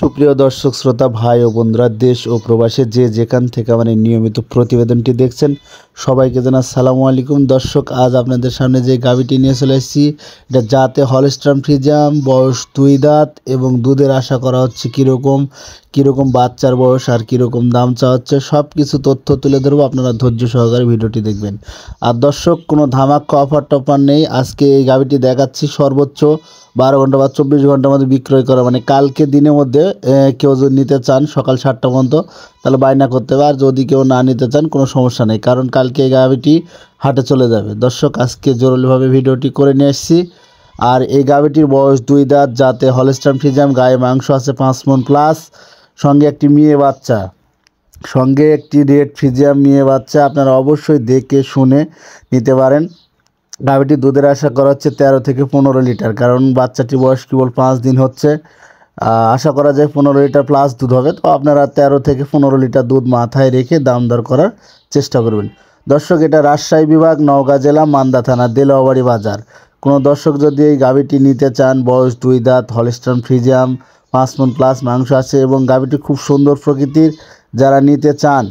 সুপ্রিয় দর্শক শ্রোতা ভাই ও বন্ধুরা, দেশ ও প্রবাসে যে যেখান থেকে আমার এই নিয়মিত প্রতিবেদনটি দেখছেন সবাইকে জানাই আসসালামু আলাইকুম। দর্শক, আজ আপনাদের সামনে যে গাভীটি নিয়ে চলে এসেছি, এটা জাতে হলস্টাইন ফ্রিজিয়ান, বয়স 2 দাঁত এবং দুধের আশা করা হচ্ছে কীরকম বাচ্চার বয়স আর কীরকম দাম চাওয়া হচ্ছে, সব কিছু তথ্য তুলে ধরবো। আপনারা ধৈর্য সহকারে ভিডিওটি দেখবেন। আর দর্শক, কোনো ধামাক্কা অফার টফার নেই। আজকে এই গাভীটি দেখাচ্ছি সর্বোচ্চ 12 ঘন্টা বা 24 ঘন্টার মধ্যে বিক্রয় করা, মানে কালকে দিনের মধ্যে কেউ যদি নিতে চান সকাল 7টা পর্যন্ত, তাহলে বায়না করতে হবে। আর যদি কেউ না নিতে চান কোনো সমস্যা নেই, কারণ কালকে এই গাভীটি হাটে চলে যাবে। দর্শক, আজকে জরুরিভাবে ভিডিওটি করে নিয়ে এসেছি। আর এই গাভীটির বয়স 2 দাঁত, যাতে হলস্টাইন ফ্রিজিয়ান, গায়ে মাংস আছে 5 মণ প্লাস, সঙ্গে একটি মেয়ে বাচ্চা, সঙ্গে একটি রেড ফ্রিজিয়ান মেয়ে বাচ্চা। আপনারা অবশ্যই দেখে শুনে নিতে পারেন। গাভীটি দুধের আশা করা হচ্ছে 13 থেকে 15 লিটার, কারণ বাচ্চাটির বয়স কেবল 5 দিন হচ্ছে। আশা করা যায় 15 লিটার প্লাস দুধ হবে। তো আপনারা 13 থেকে 15 লিটার দুধ মাথায় রেখে দাম দর করার চেষ্টা করবেন। দর্শক, এটা রাজশাহী বিভাগ, নওগাঁ জেলা, মান্দা থানা, দেলোয়াবাড়ি বাজার। কোনো দর্শক যদি এই গাভীটি নিতে চান, বয়স 2 দাঁত, হলস্টাইন ফ্রিজিয়ান, 5 মণ প্লাস মাংস আছে এবং গাভীটি খুব সুন্দর প্রকৃতির, যারা নিতে চান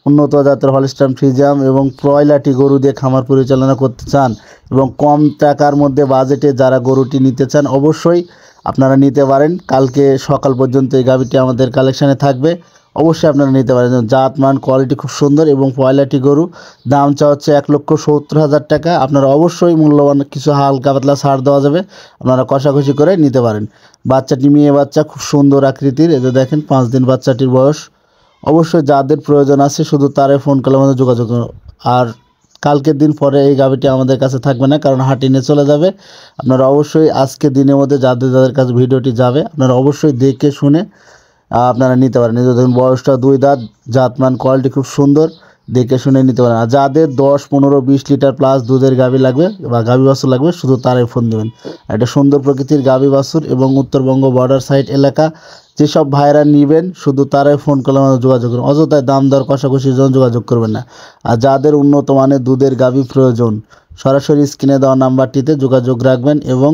উন্নত জাতের হলস্টাইন ফ্রিজিয়ান এবং ব্রয়লারটি গরু দিয়ে খামার পরিচালনা করতে চান এবং কম টাকার মধ্যে বাজেটে যারা গরুটি নিতে চান, অবশ্যই আপনারা নিতে পারেন। কালকে সকাল পর্যন্ত এই গাভীটি আমাদের কালেকশানে থাকবে, অবশ্যই আপনারা নিতে পারেন। জাত মান কোয়ালিটি খুব সুন্দর এবং ব্রয়লারটি গরু, দাম চা হচ্ছে 1,70,000 টাকা। আপনারা অবশ্যই মূল্যবান কিছু হালকা পাতলা ছাড় দেওয়া যাবে, আপনারা কষাকষি করে নিতে পারেন। বাচ্চাটি মেয়ে বাচ্চা, খুব সুন্দর আকৃতির। এই যে দেখেন 5 দিন বাচ্চাটির বয়স। অবশ্যই যাদের প্রয়োজন আছে শুধু তারাই ফোন করলে আমাদের যোগাযোগ করুন। আর কালকের দিন পরে এই গাভীটি আমাদের কাছে থাকবে না, কারণ হাটে নিয়ে চলে যাবে। আপনারা অবশ্যই আজকে দিনের মধ্যে যাদের কাছে ভিডিওটি যাবে, আপনারা অবশ্যই দেখে শুনে আপনারা নিতে পারেন। এই দেখুন বয়সটা 2 দাঁত, জাতমান কোয়ালিটি খুব সুন্দর, দেখে শুনে নিতে পারেন। আর যাদের 10, 15, 20 লিটার প্লাস দুধের গাভী লাগবে বা গাভী বাছুর লাগবে, শুধু তারাই ফোন দেবেন। একটা সুন্দর প্রকৃতির গাভী বাছুর এবং উত্তরবঙ্গ বর্ডার সাইড এলাকা, যেসব ভাইরা নেবেন শুধু তারাই ফোন করলে আমাদের যোগাযোগ করুন। অযথায় দাম দর কষাকষির জন্য যোগাযোগ করবেন না। আর যাদের উন্নত মানের দুধের গাভী প্রয়োজন, সরাসরি স্ক্রিনে দেওয়া নাম্বারটিতে যোগাযোগ রাখবেন এবং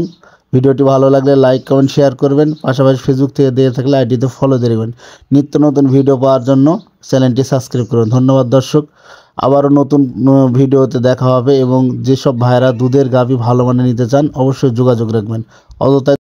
ভিডিওটি ভালো লাগলে লাইক, কমেন্ট, শেয়ার করবেন। পাশাপাশি ফেসবুক থেকে দিয়ে থাকলে আইডিতে ফলো দিয়ে দেবেন। নিত্য নতুন ভিডিও পাওয়ার জন্য চ্যানেলটি সাবস্ক্রাইব করুন। ধন্যবাদ দর্শক, আবারও নতুন ভিডিওতে দেখা হবে। এবং যেসব ভাইরা দুধের গাভী ভালো মানে নিতে চান, অবশ্যই যোগাযোগ রাখবেন। অযথায়